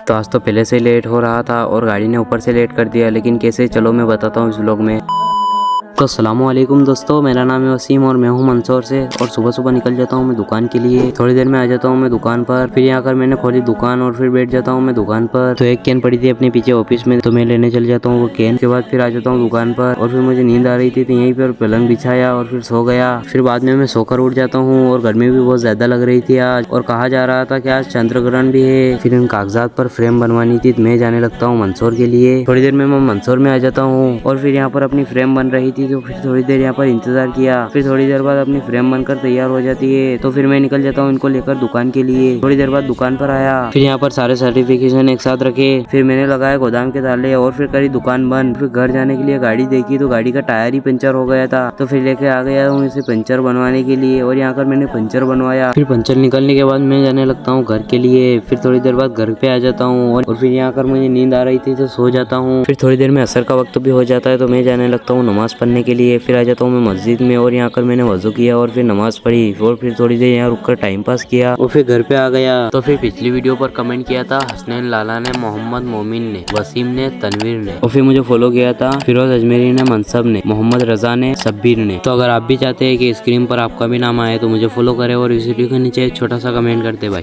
तो आज तो पहले से लेट हो रहा था और गाड़ी ने ऊपर से लेट कर दिया, लेकिन कैसे चलो मैं बताता हूँ इस व्लॉग में। तो अस्सलामुअलैकुम दोस्तों, मेरा नाम है वसीम और मैं हूँ मंदसौर से। और सुबह सुबह निकल जाता हूँ मैं दुकान के लिए। थोड़ी देर में आ जाता हूँ मैं दुकान पर। फिर यहाँ कर मैंने खोली दुकान और फिर बैठ जाता हूँ मैं दुकान पर। तो एक कैन पड़ी थी अपने पीछे ऑफिस में, तो मैं लेने चल जाता हूँ वो कैन। के बाद फिर आ जाता हूँ दुकान पर और फिर मुझे नींद आ रही थी, तो यहीं पर पलंग बिछाया और फिर सो गया। फिर बाद में मैं सोकर उठ जाता हूँ और गर्मी भी बहुत ज्यादा लग रही थी आज, और कहा जा रहा था कि आज चंद्र ग्रहण भी है। फिर इन कागजात पर फ्रेम बनवानी थी, तो मैं जाने लगता हूँ मंदसौर के लिए। थोड़ी देर में मैं मंदसौर में आ जाता हूँ और फिर यहाँ पर अपनी फ्रेम बन रही थी, तो फिर थोड़ी देर यहाँ पर इंतजार किया। फिर थोड़ी देर बाद अपनी फ्रेम बनकर तैयार हो जाती है, तो फिर मैं निकल जाता हूँ इनको लेकर दुकान के लिए। थोड़ी देर बाद दुकान पर आया, फिर यहाँ पर सारे सर्टिफिकेशन एक साथ रखे। फिर मैंने लगाया गोदाम के ताले और फिर करी दुकान बंद। फिर घर जाने के लिए गाड़ी देखी तो गाड़ी का टायर ही पंचर हो गया था, तो फिर लेके आ गया हूँ इसे पंचर बनवाने के लिए। और यहाँ पर मैंने पंचर बनवाया। फिर पंचर निकलने के बाद मैं जाने लगता हूँ घर के लिए। फिर थोड़ी देर बाद घर पे आ जाता हूँ और फिर यहाँ कर मुझे नींद आ रही थी तो सो जाता हूँ। फिर थोड़ी देर में असर का वक्त भी हो जाता है, तो मैं जाने लगता हूँ नमाज पढ़ने के लिए। फिर आ जाता हूँ मैं मस्जिद में और यहाँ कर मैंने वजू किया और फिर नमाज पढ़ी और फिर थोड़ी देर यहाँ रुककर टाइम पास किया और फिर घर पे आ गया। तो फिर पिछली वीडियो पर कमेंट किया था हसनैन लाला ने, मोहम्मद मोमिन ने, वसीम ने, तनवीर ने, और फिर मुझे फॉलो किया था फिरोज अजमेरी ने, मनसब ने, मोहम्मद रजा ने, शब्बीर ने। तो अगर आप भी चाहते हैं कि स्क्रीन पर आपका भी नाम आए तो मुझे फॉलो करें और इस वीडियो के नीचे एक छोटा सा कमेंट करते भाई।